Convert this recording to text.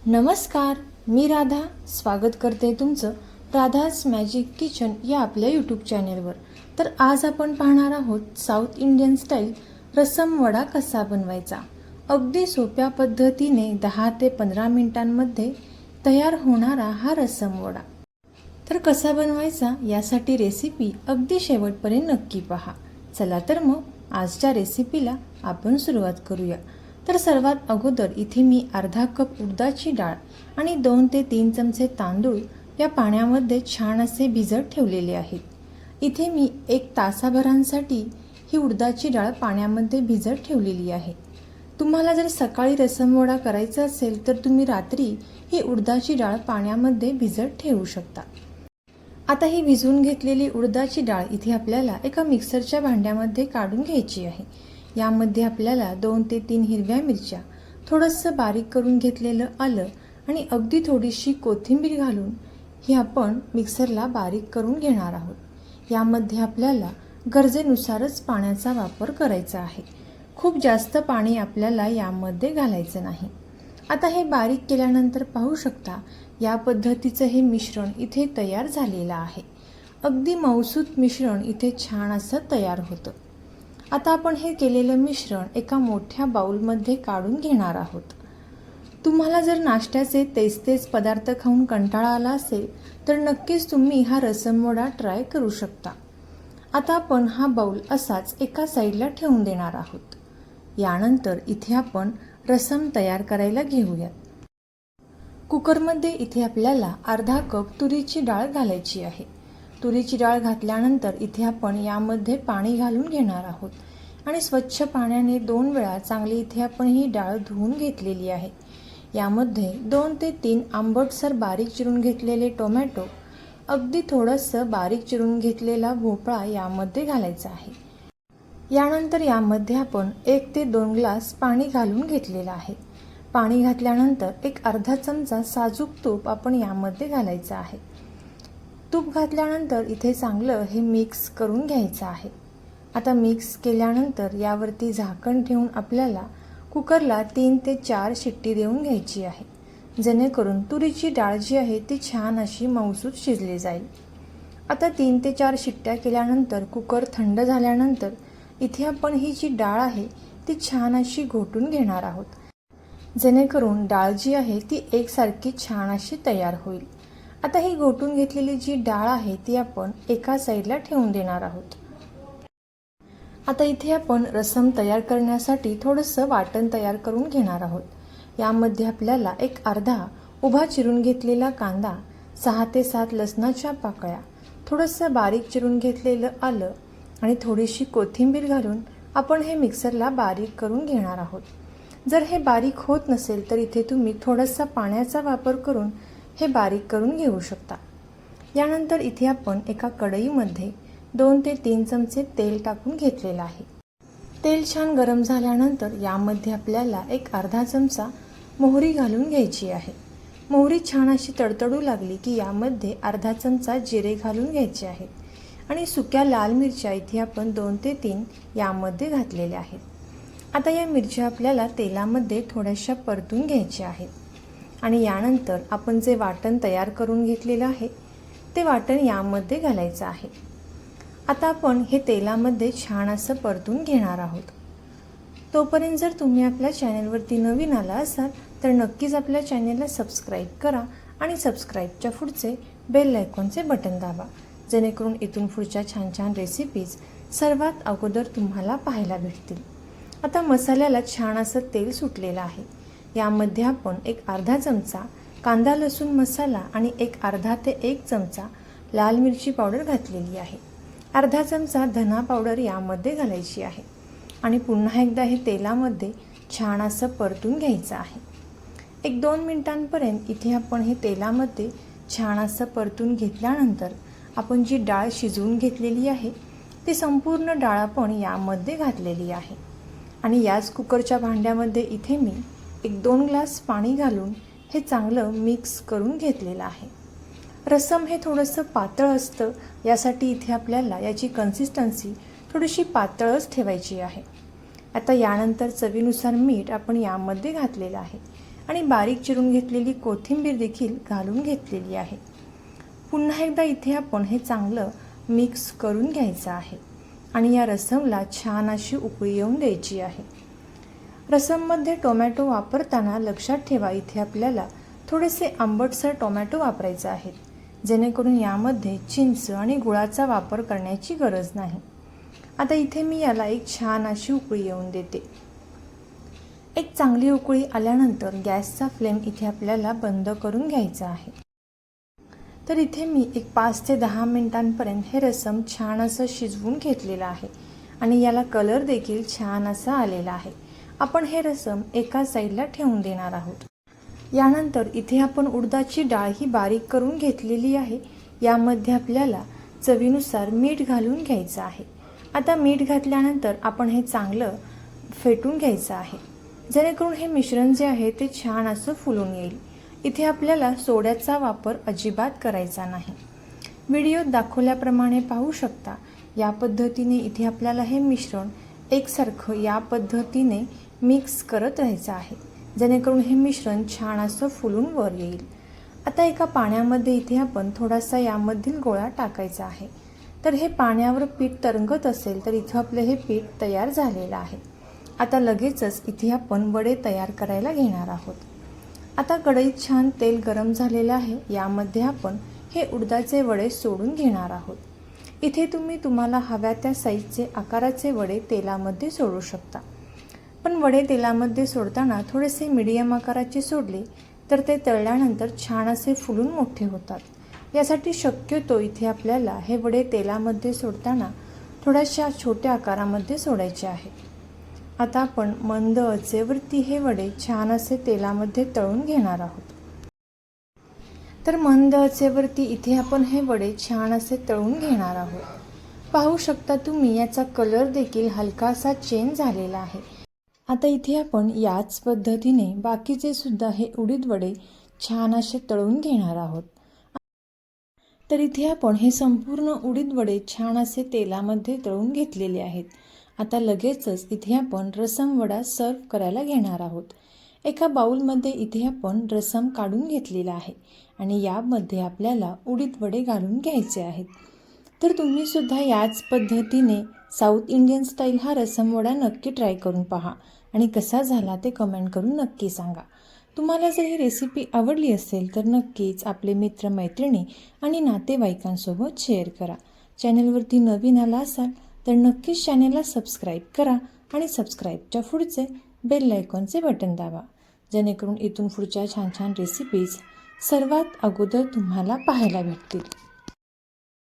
नमस्कार, मी राधा स्वागत करते तुमचं राधाज मॅजिक किचन या आपल्या यूट्यूब चॅनेलवर। तर आज आपण पाहणार आहोत साऊथ इंडियन स्टाईल रसम वडा कसा बनवायचा। अगदी सोप्या पद्धतीने 10 ते 15 मिनिटांमध्ये तयार होणारा हा रसम वडा। तर कसा बनवायचा यासाठी रेसिपी अगदी शेवटपर्यंत नक्की पहा। चला तर मग आजच्या रेसिपीला आपण सुरुवात करूया। तर सर्वात अगोदर इथे मी अर्धा कप उडदाची डाळ आणि 2 ते 3 चमचे तांदूळ या पाण्यामध्ये छान असे भिजत ठेवलेले आहेत। इथे मी 1 तासाभरांसाठी ही उडदाची डाळ पाण्यामध्ये भिजत ठेवलेली आहे। तुम्हाला जर सकाळी रसम वडा करायचा असेल तर तुम्ही रात्री ही उडदाची डाळ पाण्यामध्ये भिजत ठेवू शकता। आता ही भिजवून घेतलेली उडदाची डाळ इथे आपल्याला एका मिक्सरच्या भांड्यामध्ये काढून घ्यायची आहे। यामध्ये आपल्याला 2 ते 3 हिरव्या मिरच्या, थोडंसं बारीक करून घेतलेलं आलं आणि अगदी थोडीशी कोथिंबीर घालून ही आपण मिक्सरला बारीक करून घेणार आहोत। यामध्ये आपल्याला गरजेनुसारच पाण्याचा वापर करायचा आहे। खूप जास्त पाणी आपल्याला यामध्ये घालायचं नाही। आता हे बारीक केल्यानंतर पाहू शकता या पद्धतीचं हे मिश्रण इथे तयार झालेलं आहे। अगदी मऊसूत मिश्रण इथे छान असं तयार होतं। आता आपण हे केलेलं मिश्रण एका मोठ्या बाउलमध्ये काढून घेणार आहोत। तुम्हाला जर नाश्त्याचे तेच पदार्थ खाऊन कंटाळा आला असेल तर नक्कीच तुम्ही हा रसम वडा ट्राय करू शकता। आता आपण हा बाउल असाच एका साईडला ठेवून देणार आहोत। यानंतर इथे आपण रसम तयार करायला घेऊयात। कुकरमध्ये इथे आपल्याला अर्धा कप तुरीची डाळ घालायची आहे। तुरीची डाळ घातल्यानंतर इथे आपण यामध्ये पाणी घालून घेणार आहोत आणि स्वच्छ पाण्याने 2 वेळा चांगली इथे आपण ही डाळ धुवून घेतलेली आहे। यामध्ये 2 ते 3 आंबटसर बारीक चिरून घेतलेले टोमॅटो, अगदी थोडंसं बारीक चिरून घेतलेला भोपळा यामध्ये घालायचा आहे। यानंतर यामध्ये आपण 1 ते 2 ग्लास पाणी घालून घेतलेलं आहे। पाणी घातल्यानंतर एक अर्धा चमचा साजूक तूप आपण यामध्ये घालायचं आहे। तूप घातल्यानंतर इथे चांगलं हे मिक्स करून घ्यायचं आहे। आता मिक्स केल्यानंतर यावरती झाकण ठेवून आपल्याला कुकरला 3 ते 4 शिट्टी देऊन घ्यायची आहे, जेणेकरून तुरीची डाळ जी आहे ती छान अशी मऊसूत शिजली जाईल। आता 3 ते 4 शिट्ट्या केल्यानंतर कुकर थंड झाल्यानंतर इथे आपण ही जी डाळ आहे ती छान अशी घोटून घेणार आहोत, जेणेकरून डाळ जी आहे ती एकसारखी छान अशी तयार होईल। आता ही घोटून घेतलेली जी डाळ आहे ती आपण एका साईडला ठेवून देणार आहोत। आता इथे आपण रसम तयार करण्यासाठी थोडंसं वाटण तयार करून घेणार आहोत। यामध्ये आपल्याला एक अर्धा उभा चिरून घेतलेला कांदा, 6 ते 7 लसणाच्या पाकळ्या, थोडंसं बारीक चिरून घेतलेलं आलं आणि थोडीशी कोथिंबीर घालून आपण हे मिक्सरला बारीक करून घेणार आहोत। जर हे बारीक होत नसेल तर इथे तुम्ही थोडासा पाण्याचा वापर करून हे बारीक करून घेऊ शकता। यानंतर इथे आपण एका कढईमध्ये 2 ते 3 चमचे तेल टाकून घेतलेलं आहे। तेल छान गरम झाल्यानंतर यामध्ये आपल्याला एक अर्धा चमचा मोहरी घालून घ्यायची आहे। मोहरी छान अशी तडतडू लागली की यामध्ये अर्धा चमचा जिरे घालून घ्यायचे आहेत आणि सुक्या लाल मिरच्या इथे आपण 2 ते 3 यामध्ये घातलेल्या आहेत। आता या मिरच्या आपल्याला तेलामध्ये थोड्याशा परतून घ्यायच्या आहेत आणि यानंतर आपण जे वाटण तयार करून घेतलेलं आहे ते वाटण यामध्ये घालायचं आहे। आता आपण हे तेलामध्ये छान असं परतून घेणार आहोत। तोपर्यंत जर तुम्ही आपल्या चॅनेलवरती नवीन आला असाल तर नक्कीच आपल्या चॅनेलला सबस्क्राईब करा आणि सबस्क्राईबच्या पुढचे बेल आयकॉनचे बटन दाबा, जेणेकरून इथून पुढच्या छान छान रेसिपीज सर्वात अगोदर तुम्हाला पाहायला भेटतील। आता मसाल्याला छान असं तेल सुटलेलं आहे। यामध्ये आपण एक अर्धा चमचा कांदा लसूण मसाला आणि एक अर्धा ते 1 चमचा लाल मिरची पावडर घातलेली आहे। अर्धा चमचा धना पावडर यामध्ये घालायची आहे आणि पुन्हा एकदा हे तेलामध्ये छान असं परतून घ्यायचं आहे। 1-2 मिनिटांपर्यंत इथे आपण हे तेलामध्ये छान असं परतून घेतल्यानंतर आपण जी डाळ शिजवून घेतलेली आहे ती संपूर्ण डाळ आपण यामध्ये घातलेली आहे आणि याच कुकरच्या भांड्यामध्ये इथे मी 1-2 ग्लास पाणी घालून हे चांगलं मिक्स करून घेतलेलं आहे। रसम हे थोडंसं पातळ असतं, यासाठी इथे आपल्याला याची कन्सिस्टन्सी थोडीशी पातळच ठेवायची आहे। आता यानंतर चवीनुसार मीठ आपण यामध्ये घातलेलं आहे आणि बारीक चिरून घेतलेली कोथिंबीर देखील घालून घेतलेली आहे. पुन्हा एकदा इथे आपण हे चांगलं मिक्स करून घ्यायचं आहे आणि या रसमला छान अशी उकळी येऊन द्यायची आहे. रसममध्ये टोमॅटो वापरताना लक्षात ठेवा, इथे आपल्याला थोडेसे आंबटसर टोमॅटो वापरायचे आहेत, जेणेकरून यामध्ये चिंच आणि गुळाचा वापर करण्याची गरज नाही. आता इथे मी याला एक छान अशी उकळी येऊन देते. एक चांगली उकळी आल्यानंतर गॅसचा फ्लेम इथे आपल्याला बंद करून घ्यायचा आहे. तर इथे मी एक 5 ते 10 मिनिटांपर्यंत हे रसम छान असं शिजवून घेतलेलं आहे आणि याला कलर देखील छान असा आलेला आहे. आपण हे रसम एका साईडला ठेवून देणार आहोत. यानंतर इथे आपण उडदाची डाळ ही बारीक करून घेतलेली आहे. यामध्ये आपल्याला चवीनुसार मीठ घालून घ्यायचं आहे. आता मीठ घातल्यानंतर आपण हे चांगलं फेटून घ्यायचं आहे, जेणेकरून हे मिश्रण जे आहे ते छान असं फुलून येईल. इथे आपल्याला सोड्याचा वापर अजिबात करायचा नाही. व्हिडिओत दाखवल्याप्रमाणे पाहू शकता, या पद्धतीने इथे आपल्याला हे मिश्रण एकसारखं या पद्धतीने मिक्स करत राहायचं आहे, जेणेकरून हे मिश्रण छान असं फुलून वर येईल. आता एका पाण्यामध्ये इथे आपण थोडासा यामधील गोळा टाकायचा आहे. तर हे पाण्यावर पीठ तरंगत असेल तर इथं आपलं हे पीठ तयार झालेलं आहे. आता लगेचच इथे आपण वडे तयार करायला घेणार आहोत. आता कढईत छान तेल गरम झालेलं आहे. यामध्ये आपण हे उडदाचे वडे सोडून घेणार आहोत. इथे तुम्हाला हव्या त्या साईजचे आकाराचे वडे तेलामध्ये सोडू शकता. पण वडे तेलामध्ये सोडताना थोडेसे मीडियम आकाराचे सोडले तर ते तळल्यानंतर छान असे फुलून मोठे होतात. यासाठी शक्यतो इथे आपल्याला हे वडे तेलामध्ये सोडताना थोड्याशा छोट्या आकारामध्ये सोडायचे आहे. आता आपण मंद आचेवरती हे वडे छान असे तेलामध्ये तळून घेणार आहोत. तर मंद आचेवरती इथे आपण हे वडे छान असे तळून घेणार आहोत. पाहू शकता तुम्ही, याचा कलर देखील हलकासा चेंज झालेला आहे. आता इथे आपण याच पद्धतीने बाकीचे सुद्धा हे उडीद वडे छान असे तळून घेणार आहोत. तर इथे आपण हे संपूर्ण उडीद वडे छान असे तेलामध्ये तळून घेतलेले आहेत. आता लगेचच इथे आपण रसम वडा सर्व करायला घेणार आहोत. एका बाउलमध्ये इथे आपण रसम काढून घेतलेला आहे आणि यामध्ये आपल्याला उडीद वडे घालून घ्यायचे आहेत. तर तुम्ही सुद्धा याच पद्धतीने साऊथ इंडियन स्टाईल हा रसम वडा नक्की ट्राय करून पहा आणि कसा झाला ते कमेंट करून नक्की सांगा. तुम्हाला जर ही रेसिपी आवडली असेल तर नक्कीच आपले मित्रमैत्रिणी आणि नातेवाईकांसोबत शेअर करा. चॅनलवरती नवीन आला असाल तर नक्कीच चॅनलला सबस्क्राईब करा आणि सबस्क्राईबच्या पुढचे बेल आयकॉनचे बटन दाबा, जेणेकरून इथून पुढच्या छान छान रेसिपीज सर्वात अगोदर तुम्हाला पाहायला भेटतील.